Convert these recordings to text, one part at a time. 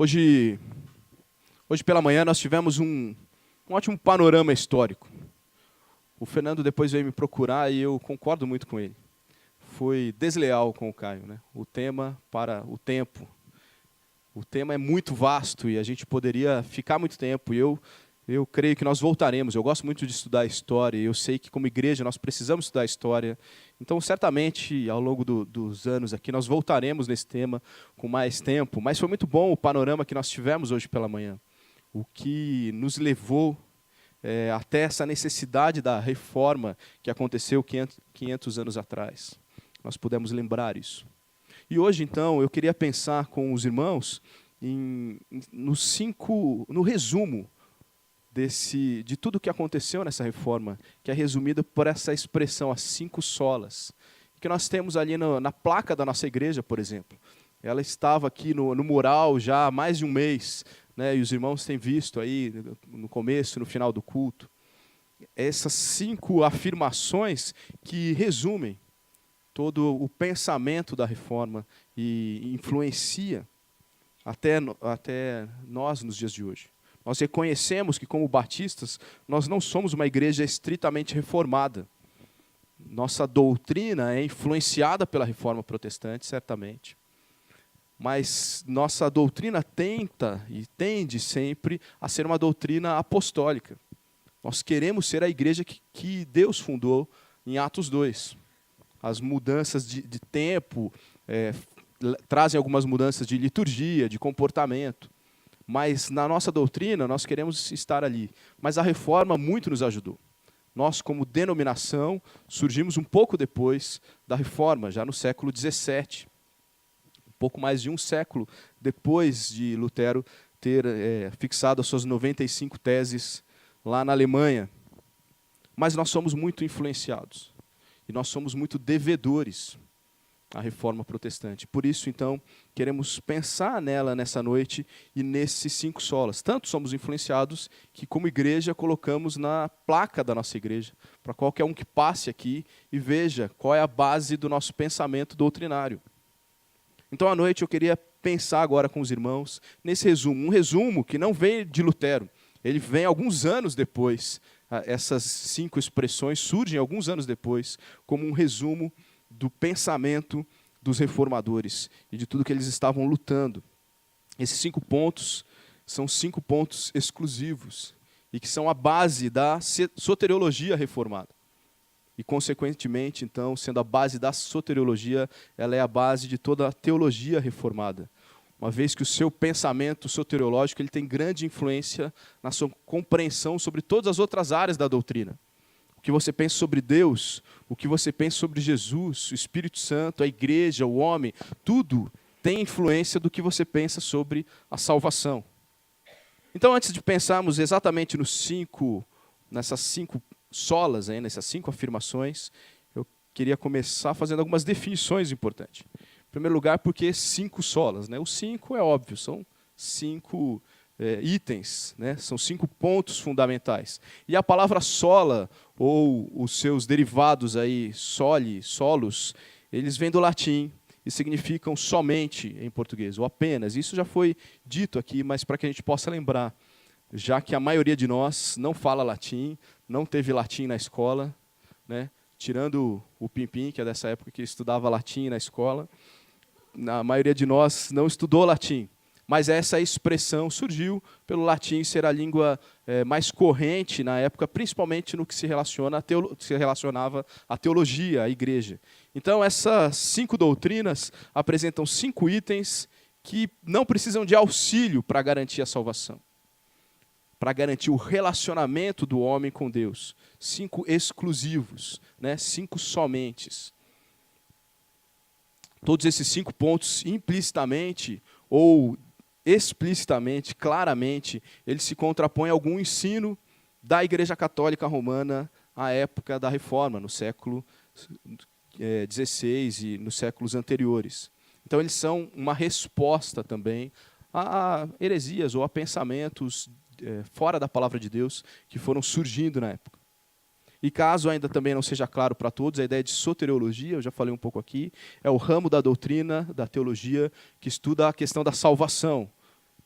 Hoje pela manhã nós tivemos um ótimo panorama histórico. O Fernando depois veio me procurar e eu concordo muito com ele. Foi desleal com o Caio, né? O tema para o tempo. O tema é muito vasto e a gente poderia ficar muito tempo. E eu creio que nós voltaremos. Eu gosto muito de estudar história e eu sei que como igreja nós precisamos estudar história. Então, certamente, ao longo dos anos aqui, nós voltaremos nesse tema com mais tempo. Mas foi muito bom o panorama que nós tivemos hoje pela manhã. O que nos levou até essa necessidade da reforma que aconteceu 500 anos atrás. Nós pudemos lembrar isso. E hoje, então, eu queria pensar com os irmãos no resumo de tudo o que aconteceu nessa reforma, que é resumida por essa expressão, as 5 solas, que nós temos ali na placa da nossa igreja, por exemplo. Ela estava aqui no mural já há mais de um mês, né, e os irmãos têm visto aí no começo e no final do culto. Essas 5 afirmações que resumem todo o pensamento da reforma e influencia até nós nos dias de hoje. Nós reconhecemos que, como batistas, nós não somos uma igreja estritamente reformada. Nossa doutrina é influenciada pela reforma protestante, certamente. Mas nossa doutrina tenta e tende sempre a ser uma doutrina apostólica. Nós queremos ser a igreja que Deus fundou em Atos 2. As mudanças de tempo trazem algumas mudanças de liturgia, de comportamento. Mas na nossa doutrina, nós queremos estar ali. Mas a reforma muito nos ajudou. Nós, como denominação, surgimos um pouco depois da reforma, já no século XVII. Um pouco mais de um século depois de Lutero ter fixado as suas 95 teses lá na Alemanha. Mas nós somos muito influenciados. E nós somos muito devedores à reforma protestante. Por isso, então, queremos pensar nela nessa noite e nesses 5 solas. Tanto somos influenciados que, como igreja, colocamos na placa da nossa igreja, para qualquer um que passe aqui e veja qual é a base do nosso pensamento doutrinário. Então, à noite, eu queria pensar agora com os irmãos nesse resumo. Um resumo que não veio de Lutero. Ele vem alguns anos depois. Essas 5 expressões surgem alguns anos depois como um resumo do pensamento dos reformadores e de tudo que eles estavam lutando. Esses 5 pontos são 5 pontos exclusivos e que são a base da soteriologia reformada. E, consequentemente, então, sendo a base da soteriologia, ela é a base de toda a teologia reformada. Uma vez que o seu pensamento soteriológico ele tem grande influência na sua compreensão sobre todas as outras áreas da doutrina. O que você pensa sobre Deus, o que você pensa sobre Jesus, o Espírito Santo, a igreja, o homem, tudo tem influência do que você pensa sobre a salvação. Então, antes de pensarmos exatamente nessas 5 solas, nessas 5 afirmações, eu queria começar fazendo algumas definições importantes. Em primeiro lugar, porque 5 solas, né? O 5 é óbvio, são 5 itens, né? São 5 pontos fundamentais. E a palavra sola, ou os seus derivados aí, soli, solos, eles vêm do latim e significam somente em português, ou apenas. Isso já foi dito aqui, mas para que a gente possa lembrar, já que a maioria de nós não fala latim, não teve latim na escola, né? Tirando o Pimpim, que é dessa época que estudava latim na escola, a maioria de nós não estudou latim. Mas essa expressão surgiu pelo latim ser a língua mais corrente na época, principalmente no que se relacionava à teologia, à igreja. Então, essas 5 doutrinas apresentam 5 itens que não precisam de auxílio para garantir a salvação, para garantir o relacionamento do homem com Deus. 5 exclusivos, né? 5 somentes. Todos esses 5 pontos, implicitamente ou explicitamente, claramente, ele se contrapõe a algum ensino da Igreja Católica Romana à época da Reforma, no século XVI e nos séculos anteriores. Então, eles são uma resposta também a heresias ou a pensamentos fora da palavra de Deus que foram surgindo na época. E caso ainda também não seja claro para todos, a ideia de soteriologia, eu já falei um pouco aqui, é o ramo da doutrina, da teologia, que estuda a questão da salvação.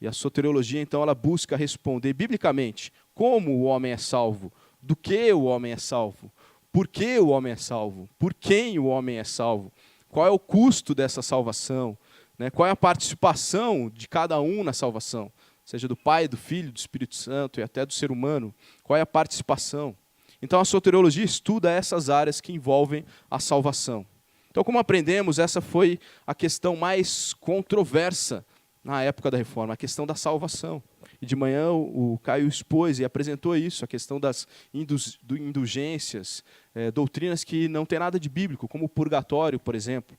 E a soteriologia, então, ela busca responder biblicamente como o homem é salvo, do que o homem é salvo, por que o homem é salvo, por quem o homem é salvo, qual é o custo dessa salvação, né? Qual é a participação de cada um na salvação, seja do Pai, do Filho, do Espírito Santo e até do ser humano, qual é a participação. Então a soteriologia estuda essas áreas que envolvem a salvação. Então, como aprendemos, essa foi a questão mais controversa na época da Reforma, a questão da salvação. E de manhã o Caio expôs e apresentou isso, a questão das indulgências, doutrinas que não tem nada de bíblico, como o purgatório, por exemplo.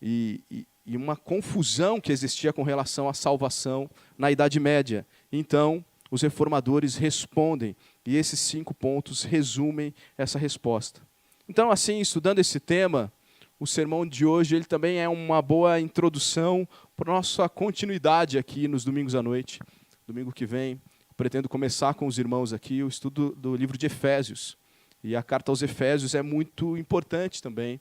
E uma confusão que existia com relação à salvação na Idade Média. Então, os reformadores respondem, e esses 5 pontos resumem essa resposta. Então, assim, estudando esse tema, o sermão de hoje ele também é uma boa introdução para a nossa continuidade aqui nos domingos à noite. Domingo que vem, pretendo começar com os irmãos aqui o estudo do livro de Efésios. E a carta aos Efésios é muito importante também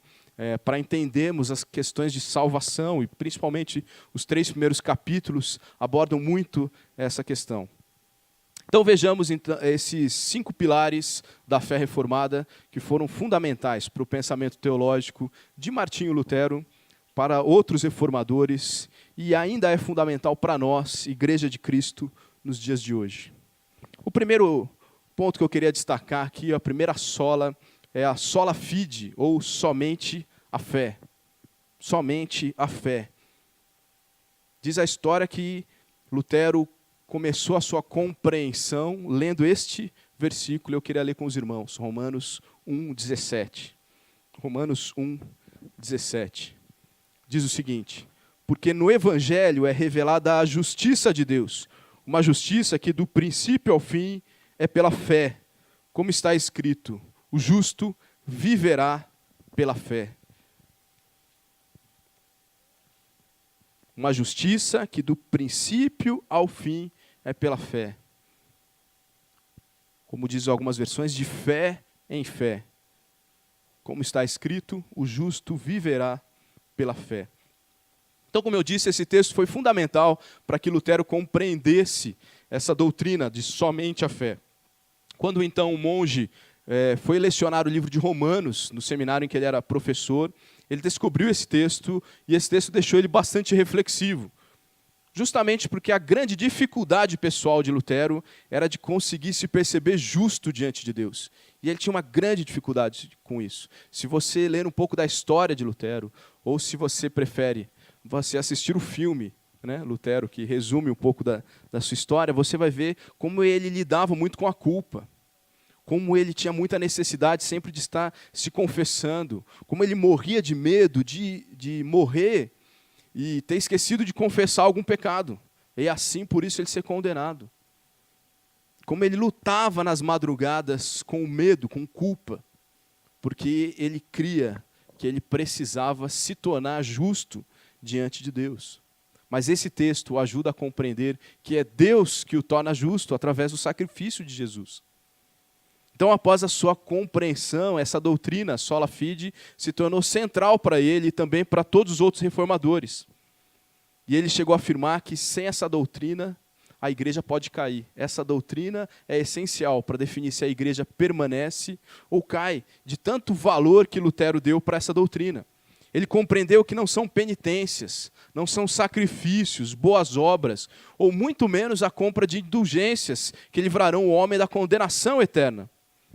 para entendermos as questões de salvação, e principalmente os 3 primeiros capítulos abordam muito essa questão. Então vejamos esses 5 pilares da fé reformada que foram fundamentais para o pensamento teológico de Martinho Lutero, para outros reformadores e ainda é fundamental para nós, Igreja de Cristo, nos dias de hoje. O primeiro ponto que eu queria destacar aqui, a primeira sola, é a sola fide, ou somente a fé. Somente a fé. Diz a história que Lutero começou a sua compreensão lendo este versículo, eu queria ler com os irmãos, Romanos 1:17. Romanos 1:17. Diz o seguinte: porque no Evangelho é revelada a justiça de Deus, uma justiça que do princípio ao fim é pela fé, como está escrito, o justo viverá pela fé. Uma justiça que do princípio ao fim é pela fé. Como diz algumas versões, de fé em fé. Como está escrito, o justo viverá pela fé. Então, como eu disse, esse texto foi fundamental para que Lutero compreendesse essa doutrina de somente a fé. Quando então o monge foi lecionar o livro de Romanos, no seminário em que ele era professor, ele descobriu esse texto, e esse texto deixou ele bastante reflexivo. Justamente porque a grande dificuldade pessoal de Lutero era de conseguir se perceber justo diante de Deus. E ele tinha uma grande dificuldade com isso. Se você ler um pouco da história de Lutero, ou se você prefere você assistir o filme, né, Lutero, que resume um pouco da sua história, você vai ver como ele lidava muito com a culpa. Como ele tinha muita necessidade sempre de estar se confessando, como ele morria de medo de morrer e ter esquecido de confessar algum pecado, e assim por isso ele ser condenado. Como ele lutava nas madrugadas com medo, com culpa, porque ele cria que ele precisava se tornar justo diante de Deus. Mas esse texto o ajuda a compreender que é Deus que o torna justo através do sacrifício de Jesus. Então, após a sua compreensão, essa doutrina, sola fide, se tornou central para ele e também para todos os outros reformadores. E ele chegou a afirmar que sem essa doutrina, a igreja pode cair. Essa doutrina é essencial para definir se a igreja permanece ou cai, de tanto valor que Lutero deu para essa doutrina. Ele compreendeu que não são penitências, não são sacrifícios, boas obras, ou muito menos a compra de indulgências que livrarão o homem da condenação eterna.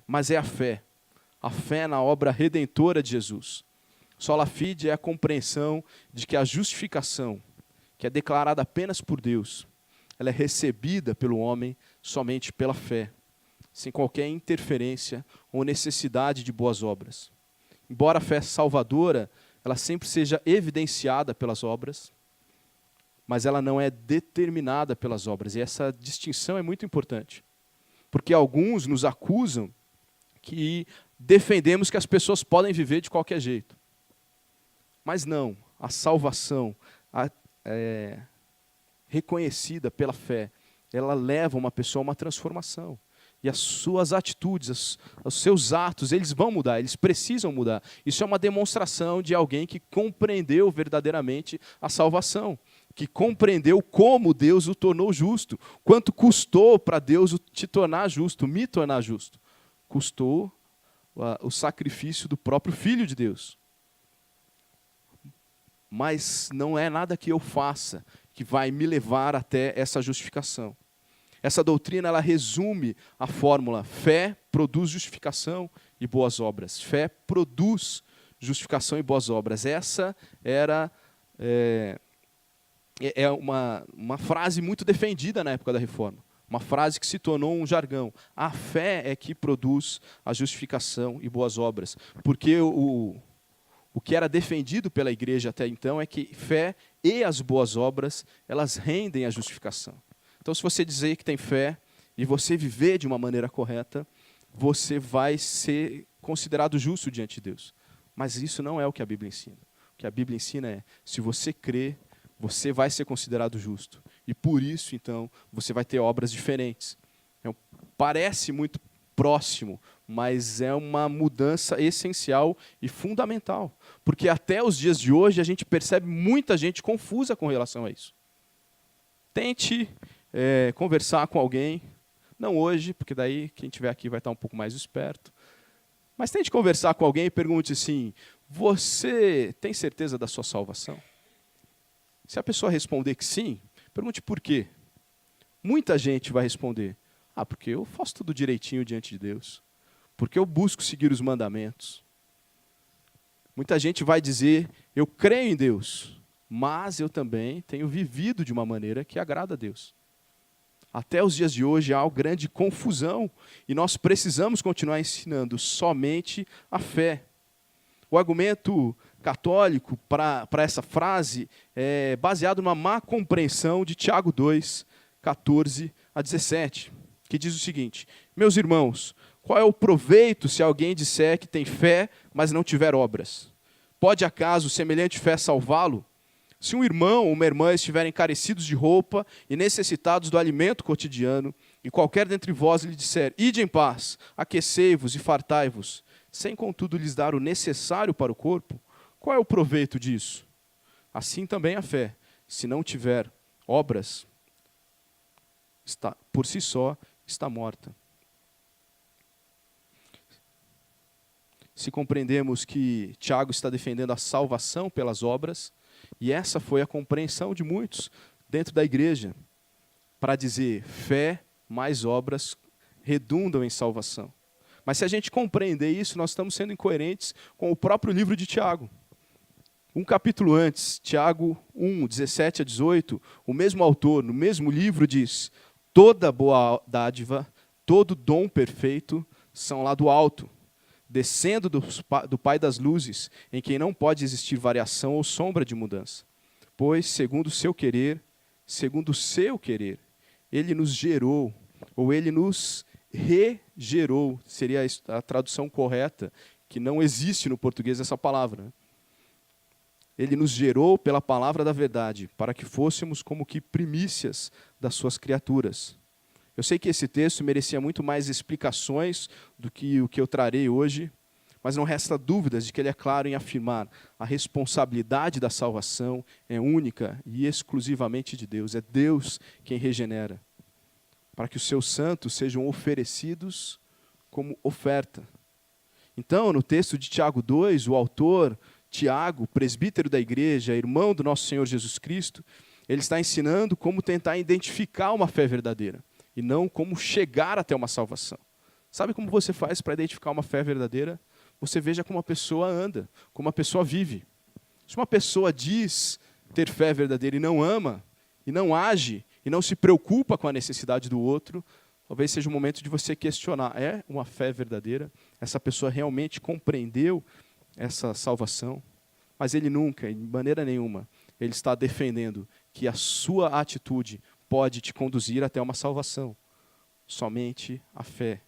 Mas é a fé na obra redentora de Jesus. Sola fide é a compreensão de que a justificação, que é declarada apenas por Deus, ela é recebida pelo homem somente pela fé, sem qualquer interferência ou necessidade de boas obras. Embora a fé salvadora, ela sempre seja evidenciada pelas obras, mas ela não é determinada pelas obras. E essa distinção é muito importante, porque alguns nos acusam que defendemos que as pessoas podem viver de qualquer jeito. Mas não, a salvação reconhecida pela fé, ela leva uma pessoa a uma transformação. E as suas atitudes, os seus atos, eles vão mudar, eles precisam mudar. Isso é uma demonstração de alguém que compreendeu verdadeiramente a salvação. que compreendeu como Deus o tornou justo. Quanto custou para Deus te tornar justo, me tornar justo? Custou o sacrifício do próprio Filho de Deus. Mas não é nada que eu faça que vai me levar até essa justificação. Essa doutrina, ela resume a fórmula: fé produz justificação e boas obras. Fé produz justificação e boas obras. Essa era uma frase muito defendida na época da Reforma. Uma frase que se tornou um jargão. A fé é que produz a justificação e boas obras. Porque o que era defendido pela igreja até então é que fé e as boas obras, elas rendem a justificação. Então, se você dizer que tem fé e você viver de uma maneira correta, você vai ser considerado justo diante de Deus. Mas isso não é o que a Bíblia ensina. O que a Bíblia ensina é, se você crê, você vai ser considerado justo. E por isso, então, você vai ter obras diferentes. Parece muito próximo, mas é uma mudança essencial e fundamental. Porque até os dias de hoje a gente percebe muita gente confusa com relação a isso. Tente conversar com alguém, não hoje, porque daí quem estiver aqui vai estar um pouco mais esperto, mas tente conversar com alguém e pergunte assim: você tem certeza da sua salvação? Se a pessoa responder que sim, pergunte por quê. Muita gente vai responder: porque eu faço tudo direitinho diante de Deus, porque eu busco seguir os mandamentos. Muita gente vai dizer: eu creio em Deus, mas eu também tenho vivido de uma maneira que agrada a Deus. Até os dias de hoje há uma grande confusão e nós precisamos continuar ensinando somente a fé. O argumento católico para essa frase é baseado numa má compreensão de Tiago 2, 14 a 17, que diz o seguinte: meus irmãos, qual é o proveito se alguém disser que tem fé, mas não tiver obras? Pode acaso semelhante fé salvá-lo? Se um irmão ou uma irmã estiverem carecidos de roupa e necessitados do alimento cotidiano, e qualquer dentre vós lhe disser: ide em paz, aquecei-vos e fartai-vos, sem contudo lhes dar o necessário para o corpo, qual é o proveito disso? Assim também a fé, se não tiver obras, por si só está morta. Se compreendemos que Tiago está defendendo a salvação pelas obras, e essa foi a compreensão de muitos dentro da igreja, para dizer fé mais obras redundam em salvação. Mas se a gente compreender isso, nós estamos sendo incoerentes com o próprio livro de Tiago. Um capítulo antes, Tiago 1, 17 a 18, o mesmo autor, no mesmo livro, diz: toda boa dádiva, todo dom perfeito são lá do alto, descendo do Pai das luzes, em quem não pode existir variação ou sombra de mudança. Pois, segundo o seu querer, Ele nos gerou, ou Ele nos regerou, seria a tradução correta, que não existe no português essa palavra, né? Ele nos gerou pela palavra da verdade, para que fôssemos como que primícias das suas criaturas. Eu sei que esse texto merecia muito mais explicações do que o que eu trarei hoje, mas não resta dúvidas de que ele é claro em afirmar: a responsabilidade da salvação é única e exclusivamente de Deus. É Deus quem regenera, para que os seus santos sejam oferecidos como oferta. Então, no texto de Tiago 2, o autor, Tiago, presbítero da igreja, irmão do nosso Senhor Jesus Cristo, ele está ensinando como tentar identificar uma fé verdadeira e não como chegar até uma salvação. Sabe como você faz para identificar uma fé verdadeira? Você veja como a pessoa anda, como a pessoa vive. Se uma pessoa diz ter fé verdadeira e não ama, e não age, e não se preocupa com a necessidade do outro, talvez seja o momento de você questionar: é uma fé verdadeira? Essa pessoa realmente compreendeu essa salvação? Mas ele nunca, de maneira nenhuma, ele está defendendo que a sua atitude pode te conduzir até uma salvação. Somente a fé.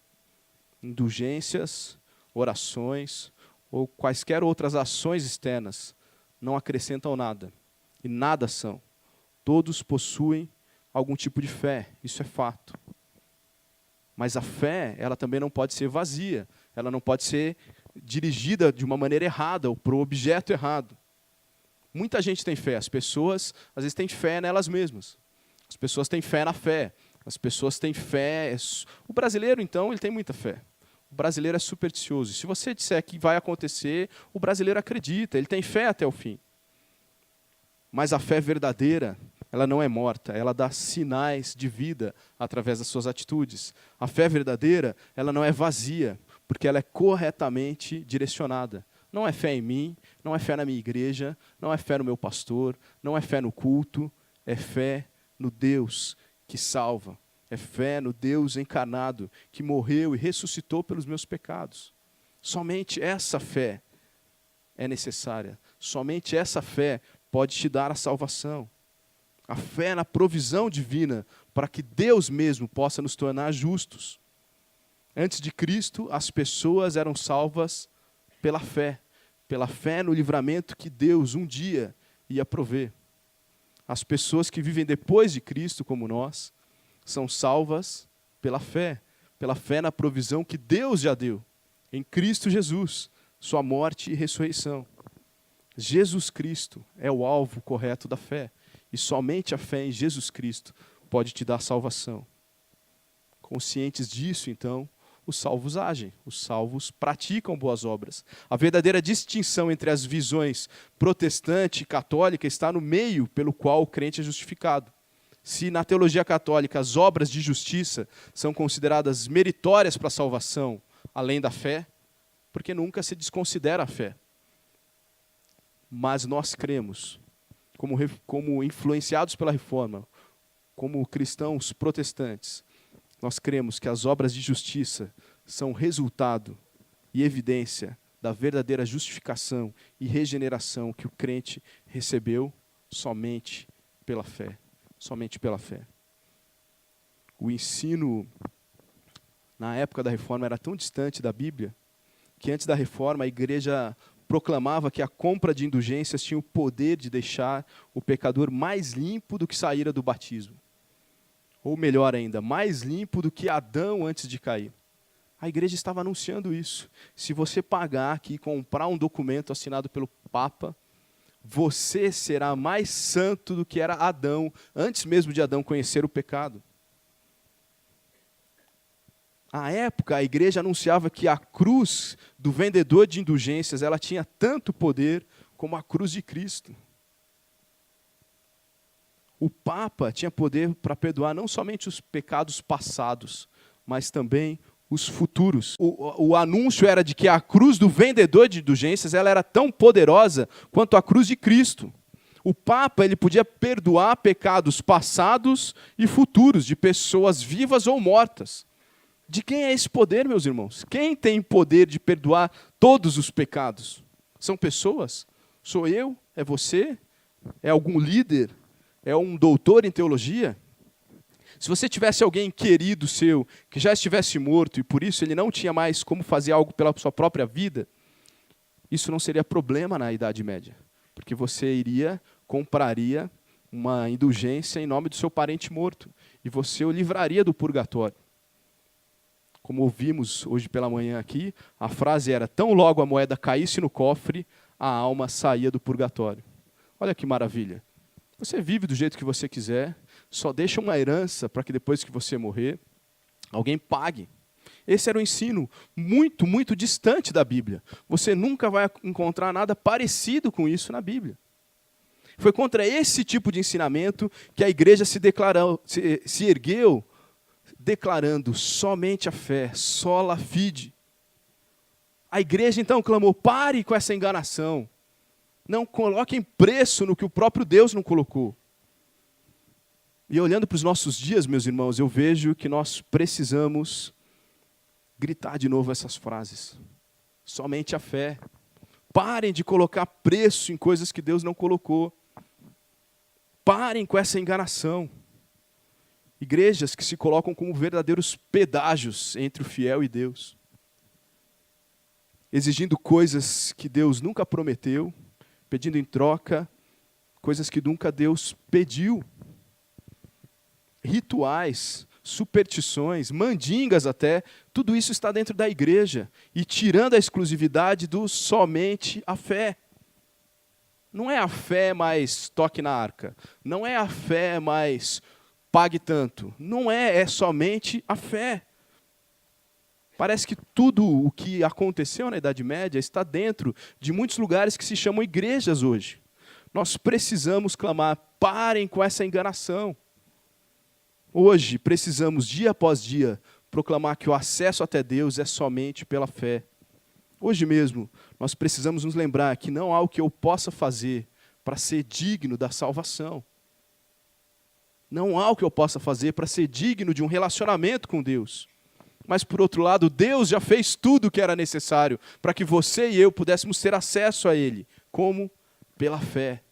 Indulgências, orações ou quaisquer outras ações externas não acrescentam nada. E nada são. Todos possuem algum tipo de fé, isso é fato. Mas a fé, ela também não pode ser vazia. Ela não pode ser dirigida de uma maneira errada ou para o objeto errado. Muita gente tem fé. As pessoas, às vezes, têm fé nelas mesmas. As pessoas têm fé na fé. As pessoas têm fé. O brasileiro, então, ele tem muita fé. O brasileiro é supersticioso. Se você disser que vai acontecer, o brasileiro acredita. Ele tem fé até o fim. Mas a fé verdadeira, ela não é morta. Ela dá sinais de vida através das suas atitudes. A fé verdadeira, ela não é vazia, porque ela é corretamente direcionada. Não é fé em mim, não é fé na minha igreja, não é fé no meu pastor, não é fé no culto, é fé no Deus que salva. É fé no Deus encarnado, que morreu e ressuscitou pelos meus pecados. Somente essa fé é necessária. Somente essa fé pode te dar a salvação. A fé na provisão divina, para que Deus mesmo possa nos tornar justos. Antes de Cristo, as pessoas eram salvas pela fé no livramento que Deus um dia ia prover. As pessoas que vivem depois de Cristo, como nós, são salvas pela fé na provisão que Deus já deu, em Cristo Jesus, sua morte e ressurreição. Jesus Cristo é o alvo correto da fé, e somente a fé em Jesus Cristo pode te dar salvação. Conscientes disso, então, os salvos agem, os salvos praticam boas obras. A verdadeira distinção entre as visões protestante e católica está no meio pelo qual o crente é justificado. Se na teologia católica as obras de justiça são consideradas meritórias para a salvação, além da fé, porque nunca se desconsidera a fé. Mas nós cremos, como influenciados pela Reforma, como cristãos protestantes, nós cremos que as obras de justiça são resultado e evidência da verdadeira justificação e regeneração que o crente recebeu somente pela fé. Somente pela fé. O ensino na época da Reforma era tão distante da Bíblia que antes da Reforma a igreja proclamava que a compra de indulgências tinha o poder de deixar o pecador mais limpo do que saíra do batismo. Ou melhor ainda, mais limpo do que Adão antes de cair. A igreja estava anunciando isso. Se você pagar aqui e comprar um documento assinado pelo Papa, você será mais santo do que era Adão, antes mesmo de Adão conhecer o pecado. À época, a igreja anunciava que a cruz do vendedor de indulgências, ela tinha tanto poder como a cruz de Cristo. O Papa tinha poder para perdoar não somente os pecados passados, mas também os futuros. O anúncio era de que a cruz do vendedor de indulgências ela era tão poderosa quanto a cruz de Cristo. O Papa ele podia perdoar pecados passados e futuros, de pessoas vivas ou mortas. De quem é esse poder, meus irmãos? Quem tem poder de perdoar todos os pecados? São pessoas? Sou eu? É você? É algum líder? É um doutor em teologia? Se você tivesse alguém querido seu, que já estivesse morto, e por isso ele não tinha mais como fazer algo pela sua própria vida, isso não seria problema na Idade Média. Porque você compraria uma indulgência em nome do seu parente morto, e você o livraria do purgatório. Como ouvimos hoje pela manhã aqui, a frase era, tão logo a moeda caísse no cofre, a alma saía do purgatório. Olha que maravilha. Você vive do jeito que você quiser, só deixa uma herança para que depois que você morrer, alguém pague. Esse era um ensino muito, muito distante da Bíblia. Você nunca vai encontrar nada parecido com isso na Bíblia. Foi contra esse tipo de ensinamento que a igreja se ergueu, declarando somente a fé, sola fide. A igreja então clamou, pare com essa enganação. Não coloquem preço no que o próprio Deus não colocou. E olhando para os nossos dias, meus irmãos, eu vejo que nós precisamos gritar de novo essas frases. Somente a fé. Parem de colocar preço em coisas que Deus não colocou. Parem com essa enganação. Igrejas que se colocam como verdadeiros pedágios entre o fiel e Deus. Exigindo coisas que Deus nunca prometeu, pedindo em troca coisas que nunca Deus pediu. Rituais, superstições, mandingas até, tudo isso está dentro da igreja e tirando a exclusividade do somente a fé. Não é a fé mais toque na arca. Não é a fé mais pague tanto. Não é, é somente a fé. Parece que tudo o que aconteceu na Idade Média está dentro de muitos lugares que se chamam igrejas hoje. Nós precisamos clamar, parem com essa enganação. Hoje, precisamos, dia após dia, proclamar que o acesso até Deus é somente pela fé. Hoje mesmo, nós precisamos nos lembrar que não há o que eu possa fazer para ser digno da salvação. Não há o que eu possa fazer para ser digno de um relacionamento com Deus. Mas, por outro lado, Deus já fez tudo o que era necessário para que você e eu pudéssemos ter acesso a Ele. Como? Pela fé.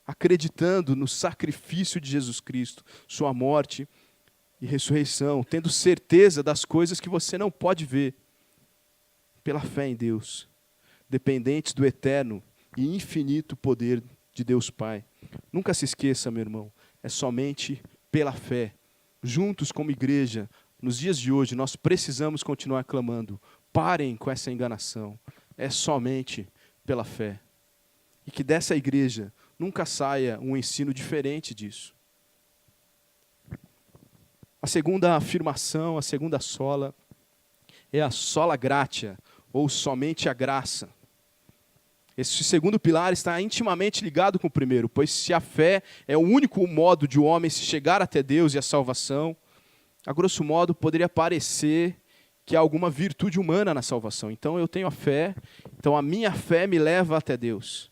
Acreditando no sacrifício de Jesus Cristo, sua morte e ressurreição, tendo certeza das coisas que você não pode ver. Pela fé em Deus, dependentes do eterno e infinito poder de Deus Pai. Nunca se esqueça, meu irmão, é somente pela fé. Juntos como igreja, nos dias de hoje, nós precisamos continuar clamando. Parem com essa enganação. É somente pela fé. E que dessa igreja nunca saia um ensino diferente disso. A segunda afirmação, a segunda sola, é a sola gratia, ou somente a graça. Esse segundo pilar está intimamente ligado com o primeiro, pois se a fé é o único modo de o homem se chegar até Deus e a salvação, a grosso modo poderia parecer que há alguma virtude humana na salvação. Então eu tenho a fé, então a minha fé me leva até Deus.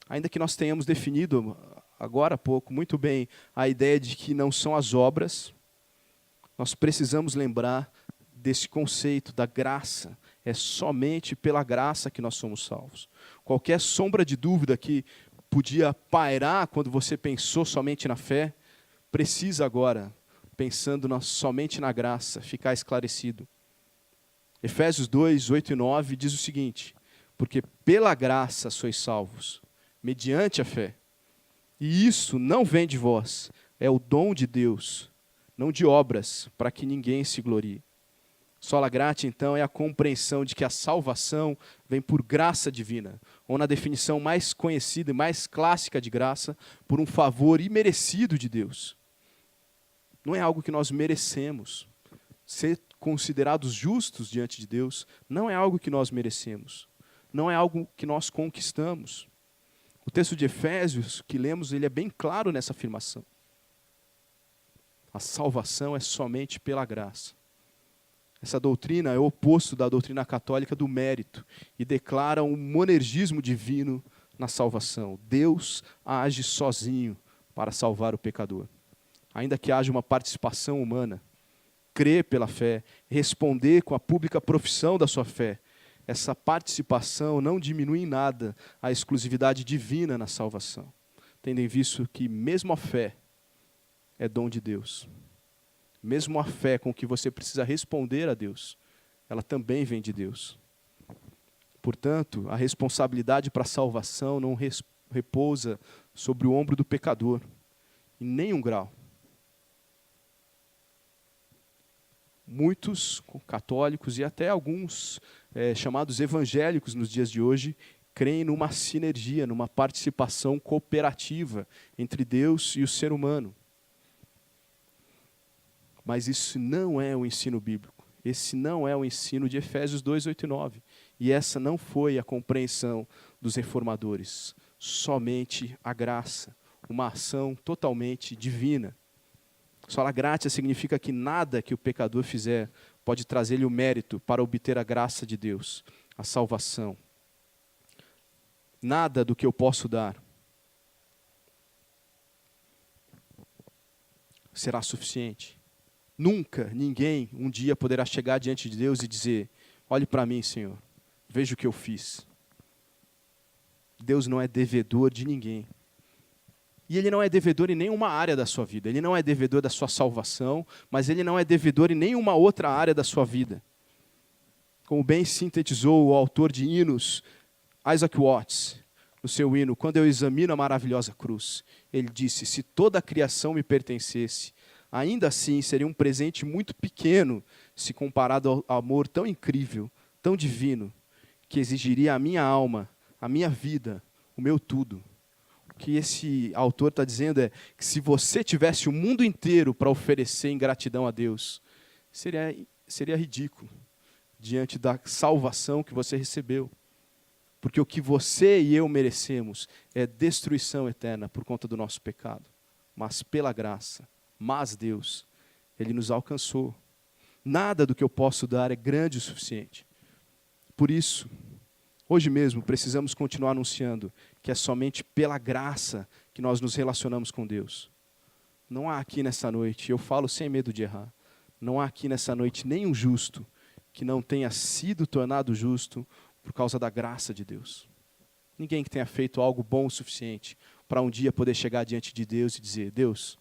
Ainda que nós tenhamos definido, agora há pouco, muito bem, a ideia de que não são as obras, nós precisamos lembrar desse conceito da graça. É somente pela graça que nós somos salvos. Qualquer sombra de dúvida que podia pairar quando você pensou somente na fé, precisa agora, pensando somente na graça, ficar esclarecido. Efésios 2, 8 e 9 diz o seguinte: porque pela graça sois salvos, mediante a fé. E isso não vem de vós, é o dom de Deus, não de obras, para que ninguém se glorie. Sola gratia, então, é a compreensão de que a salvação vem por graça divina, ou na definição mais conhecida e mais clássica de graça, por um favor imerecido de Deus. Não é algo que nós merecemos. Ser considerados justos diante de Deus não é algo que nós merecemos. Não é algo que nós conquistamos. O texto de Efésios que lemos, ele é bem claro nessa afirmação. A salvação é somente pela graça. Essa doutrina é o oposto da doutrina católica do mérito e declara um monergismo divino na salvação. Deus age sozinho para salvar o pecador. Ainda que haja uma participação humana, crer pela fé, responder com a pública profissão da sua fé, essa participação não diminui em nada a exclusividade divina na salvação, tendo em vista que mesmo a fé é dom de Deus. Mesmo a fé com que você precisa responder a Deus, ela também vem de Deus. Portanto, a responsabilidade para a salvação não repousa sobre o ombro do pecador, em nenhum grau. Muitos católicos e até alguns chamados evangélicos nos dias de hoje creem numa sinergia, numa participação cooperativa entre Deus e o ser humano. Mas isso não é o ensino bíblico. Esse não é o ensino de Efésios 2, 8 e 9. E essa não foi a compreensão dos reformadores. Somente a graça, uma ação totalmente divina. Sola gratia significa que nada que o pecador fizer pode trazer-lhe o mérito para obter a graça de Deus, a salvação. Nada do que eu posso dar será suficiente. Nunca ninguém um dia poderá chegar diante de Deus e dizer: olhe para mim, Senhor, veja o que eu fiz. Deus não é devedor de ninguém. E Ele não é devedor em nenhuma área da sua vida. Ele não é devedor da sua salvação, mas Ele não é devedor em nenhuma outra área da sua vida. Como bem sintetizou o autor de hinos, Isaac Watts, no seu hino, quando eu examino a maravilhosa cruz, ele disse: se toda a criação me pertencesse, ainda assim seria um presente muito pequeno se comparado ao amor tão incrível, tão divino, que exigiria a minha alma, a minha vida, o meu tudo. que esse autor está dizendo é que se você tivesse o mundo inteiro para oferecer em gratidão a Deus, seria ridículo diante da salvação que você recebeu. Porque o que você e eu merecemos é destruição eterna por conta do nosso pecado. Mas pela graça, Deus, Ele nos alcançou. Nada do que eu posso dar é grande o suficiente. Por isso, hoje mesmo precisamos continuar anunciando que é somente pela graça que nós nos relacionamos com Deus. Não há aqui nessa noite, eu falo sem medo de errar, não há aqui nessa noite nenhum justo que não tenha sido tornado justo por causa da graça de Deus. Ninguém que tenha feito algo bom o suficiente para um dia poder chegar diante de Deus e dizer: Deus,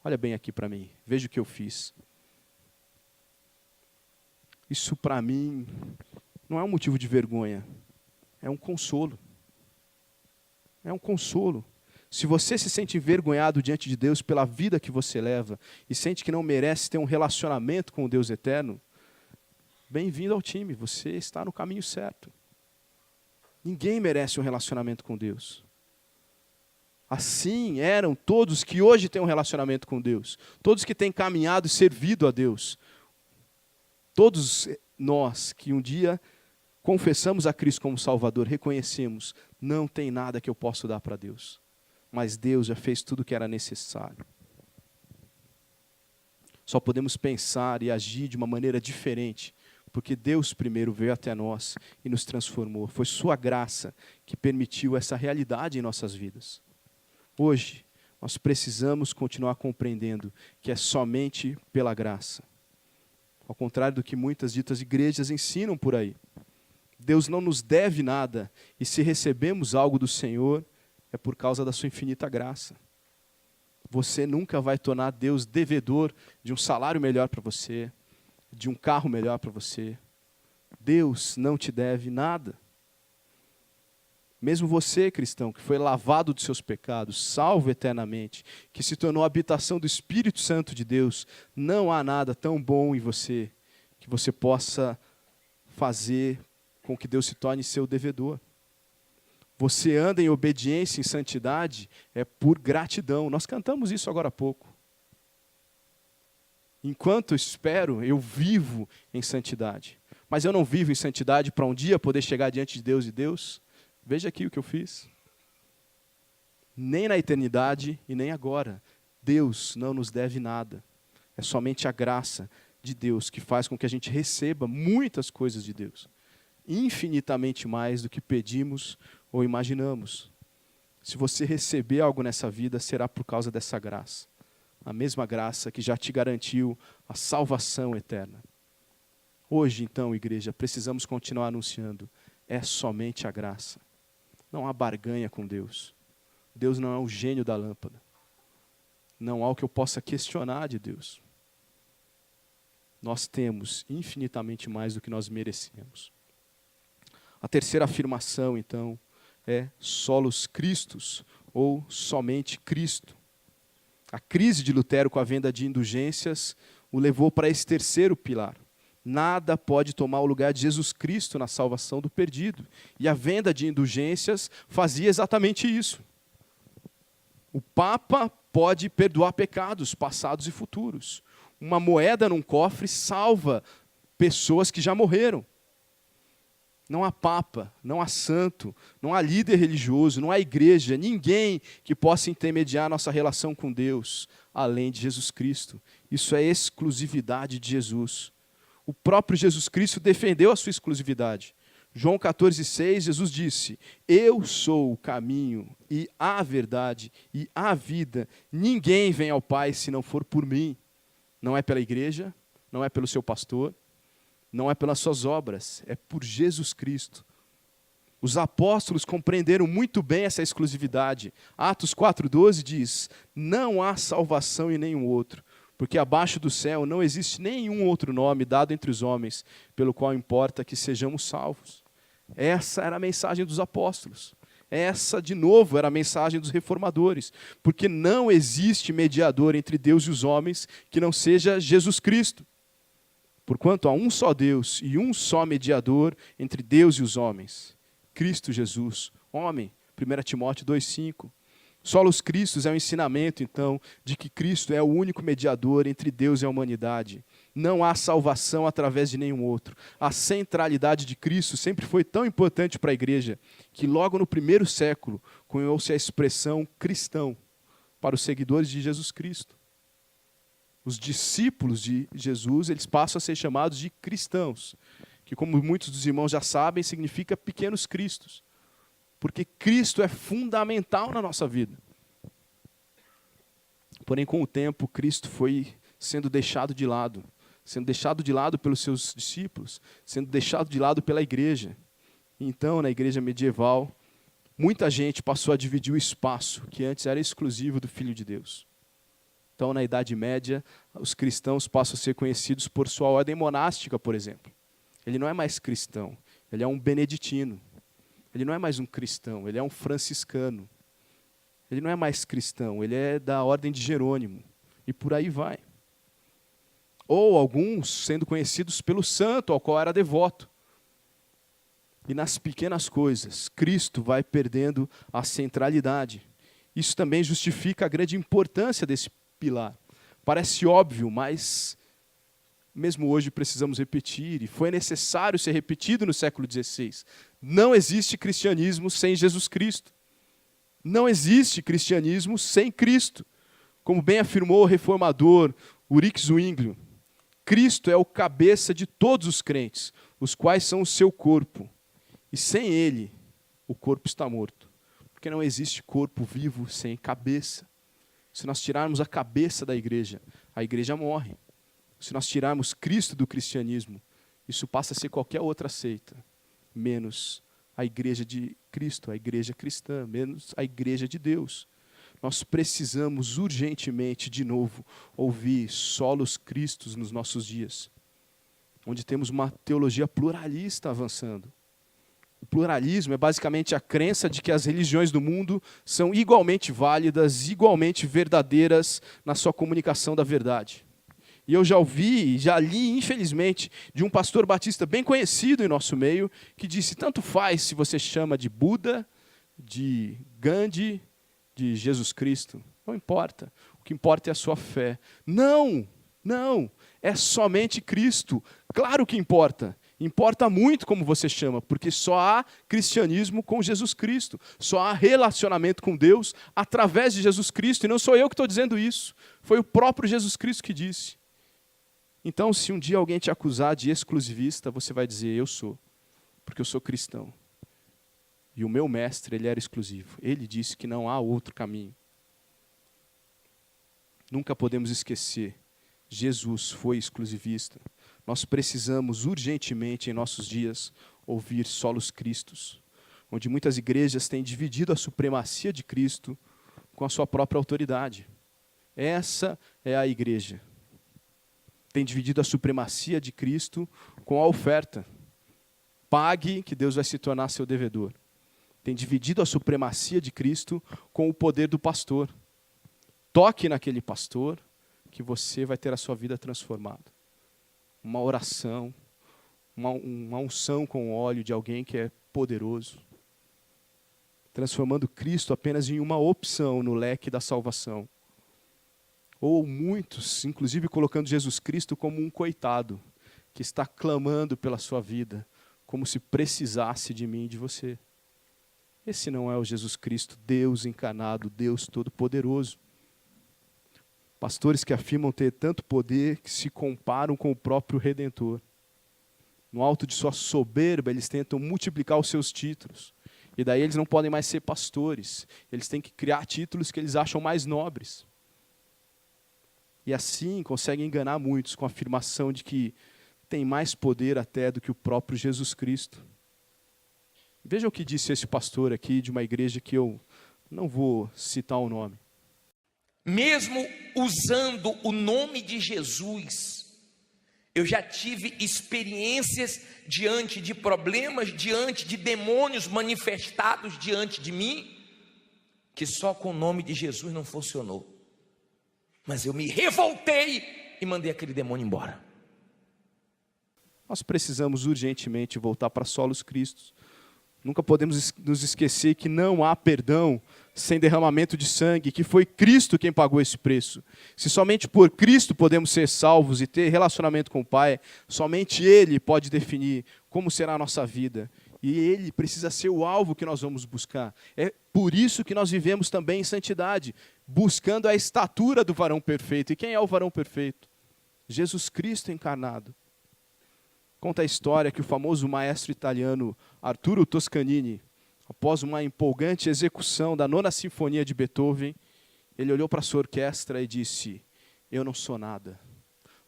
olha bem aqui para mim, veja o que eu fiz. Isso para mim não é um motivo de vergonha, é um consolo. É um consolo. Se você se sente envergonhado diante de Deus pela vida que você leva e sente que não merece ter um relacionamento com o Deus eterno, bem-vindo ao time, você está no caminho certo. Ninguém merece um relacionamento com Deus. Assim eram todos que hoje têm um relacionamento com Deus, todos que têm caminhado e servido a Deus. Todos nós que um dia confessamos a Cristo como Salvador, reconhecemos, não tem nada que eu possa dar para Deus. Mas Deus já fez tudo o que era necessário. Só podemos pensar e agir de uma maneira diferente, porque Deus primeiro veio até nós e nos transformou. Foi sua graça que permitiu essa realidade em nossas vidas. Hoje, nós precisamos continuar compreendendo que é somente pela graça. Ao contrário do que muitas ditas igrejas ensinam por aí. Deus não nos deve nada, e se recebemos algo do Senhor, é por causa da sua infinita graça. Você nunca vai tornar Deus devedor de um salário melhor para você, de um carro melhor para você. Deus não te deve nada. Mesmo você, cristão, que foi lavado dos seus pecados, salvo eternamente, que se tornou a habitação do Espírito Santo de Deus, não há nada tão bom em você que você possa fazer com que Deus se torne seu devedor. Você anda em obediência, em santidade, é por gratidão. Nós cantamos isso agora há pouco. Enquanto eu espero, eu vivo em santidade. Mas eu não vivo em santidade para um dia poder chegar diante de Deus e Deus, veja aqui o que eu fiz. Nem na eternidade e nem agora. Deus não nos deve nada. É somente a graça de Deus que faz com que a gente receba muitas coisas de Deus. Infinitamente mais do que pedimos ou imaginamos. Se você receber algo nessa vida, será por causa dessa graça. A mesma graça que já te garantiu a salvação eterna. Hoje, então, igreja, precisamos continuar anunciando. É somente a graça. Não há barganha com Deus. Deus não é o gênio da lâmpada. Não há o que eu possa questionar de Deus. Nós temos infinitamente mais do que nós merecemos. A terceira afirmação, então, é solos Christus, ou somente Cristo. A crise de Lutero com a venda de indulgências o levou para esse terceiro pilar. Nada pode tomar o lugar de Jesus Cristo na salvação do perdido. E a venda de indulgências fazia exatamente isso. O Papa pode perdoar pecados passados e futuros. Uma moeda num cofre salva pessoas que já morreram. Não há papa, não há santo, não há líder religioso, não há igreja, ninguém que possa intermediar nossa relação com Deus, além de Jesus Cristo. Isso é exclusividade de Jesus. O próprio Jesus Cristo defendeu a sua exclusividade. João 14,6, Jesus disse: eu sou o caminho e a verdade e a vida. Ninguém vem ao Pai se não for por mim. Não é pela igreja, não é pelo seu pastor, não é pelas suas obras, é por Jesus Cristo. Os apóstolos compreenderam muito bem essa exclusividade. Atos 4,12 diz: não há salvação em nenhum outro, porque abaixo do céu não existe nenhum outro nome dado entre os homens, pelo qual importa que sejamos salvos. Essa era a mensagem dos apóstolos. Essa, de novo, era a mensagem dos reformadores. Porque não existe mediador entre Deus e os homens que não seja Jesus Cristo. Porquanto há um só Deus e um só mediador entre Deus e os homens, Cristo Jesus, homem. 1 Timóteo 2,5. Solos Cristos é o ensinamento, então, de que Cristo é o único mediador entre Deus e a humanidade. Não há salvação através de nenhum outro. A centralidade de Cristo sempre foi tão importante para a igreja, que logo no primeiro século cunhou-se a expressão cristão para os seguidores de Jesus Cristo. Os discípulos de Jesus, eles passam a ser chamados de cristãos, que, como muitos dos irmãos já sabem, significa pequenos cristos. Porque Cristo é fundamental na nossa vida. Porém, com o tempo, Cristo foi sendo deixado de lado pelos seus discípulos, sendo deixado de lado pela igreja. Então, na igreja medieval, muita gente passou a dividir o espaço que antes era exclusivo do Filho de Deus. Então, na Idade Média, os cristãos passam a ser conhecidos por sua ordem monástica, por exemplo. Ele não é mais cristão, ele é um beneditino. Ele não é mais um cristão, ele é um franciscano. Ele não é mais cristão, ele é da ordem de Jerônimo. E por aí vai. Ou alguns sendo conhecidos pelo santo ao qual era devoto. E nas pequenas coisas, Cristo vai perdendo a centralidade. Isso também justifica a grande importância desse pilar. Parece óbvio, mas mesmo hoje precisamos repetir, e foi necessário ser repetido no século XVI. Não existe cristianismo sem Jesus Cristo. Não existe cristianismo sem Cristo. Como bem afirmou o reformador Ulrich Zwinglio, Cristo é o cabeça de todos os crentes, os quais são o seu corpo. E sem ele, o corpo está morto. Porque não existe corpo vivo sem cabeça. Se nós tirarmos a cabeça da igreja, a igreja morre. Se nós tirarmos Cristo do cristianismo, isso passa a ser qualquer outra seita, menos a igreja de Cristo, a igreja cristã, menos a igreja de Deus. Nós precisamos urgentemente, de novo, ouvir solos Cristos nos nossos dias, onde temos uma teologia pluralista avançando. O pluralismo é basicamente a crença de que as religiões do mundo são igualmente válidas, igualmente verdadeiras na sua comunicação da verdade. E eu já ouvi, já li, infelizmente, de um pastor batista bem conhecido em nosso meio, que disse, tanto faz se você chama de Buda, de Gandhi, de Jesus Cristo. Não importa. O que importa é a sua fé. Não, é somente Cristo. Claro que importa. Importa muito como você chama, porque só há cristianismo com Jesus Cristo. Só há relacionamento com Deus através de Jesus Cristo. E não sou eu que estou dizendo isso. Foi o próprio Jesus Cristo que disse. Então, se um dia alguém te acusar de exclusivista, você vai dizer, eu sou, porque eu sou cristão. E o meu mestre, ele era exclusivo. Ele disse que não há outro caminho. Nunca podemos esquecer, Jesus foi exclusivista. Nós precisamos urgentemente, em nossos dias, ouvir solos Cristos, onde muitas igrejas têm dividido a supremacia de Cristo com a sua própria autoridade. Essa é a igreja. Tem dividido a supremacia de Cristo com a oferta. Pague, que Deus vai se tornar seu devedor. Tem dividido a supremacia de Cristo com o poder do pastor. Toque naquele pastor, que você vai ter a sua vida transformada. Uma oração, uma unção com óleo de alguém que é poderoso. Transformando Cristo apenas em uma opção no leque da salvação. Ou muitos, inclusive colocando Jesus Cristo como um coitado, que está clamando pela sua vida, como se precisasse de mim e de você. Esse não é o Jesus Cristo, Deus encarnado, Deus Todo-Poderoso. Pastores que afirmam ter tanto poder que se comparam com o próprio Redentor. No alto de sua soberba, eles tentam multiplicar os seus títulos. E daí eles não podem mais ser pastores. Eles têm que criar títulos que eles acham mais nobres. E assim conseguem enganar muitos com a afirmação de que tem mais poder até do que o próprio Jesus Cristo. Veja o que disse esse pastor aqui de uma igreja que eu não vou citar o nome. Mesmo usando o nome de Jesus, eu já tive experiências diante de problemas, diante de demônios manifestados diante de mim, que só com o nome de Jesus não funcionou. Mas eu me revoltei e mandei aquele demônio embora. Nós precisamos urgentemente voltar para solos Cristos. Nunca podemos nos esquecer que não há perdão sem derramamento de sangue, que foi Cristo quem pagou esse preço. Se somente por Cristo podemos ser salvos e ter relacionamento com o Pai, somente Ele pode definir como será a nossa vida. E Ele precisa ser o alvo que nós vamos buscar. É por isso que nós vivemos também em santidade, buscando a estatura do varão perfeito. E quem é o varão perfeito? Jesus Cristo encarnado. Conta a história que o famoso maestro italiano Arturo Toscanini, após uma empolgante execução da 9ª Sinfonia de Beethoven, ele olhou para a sua orquestra e disse: eu não sou nada,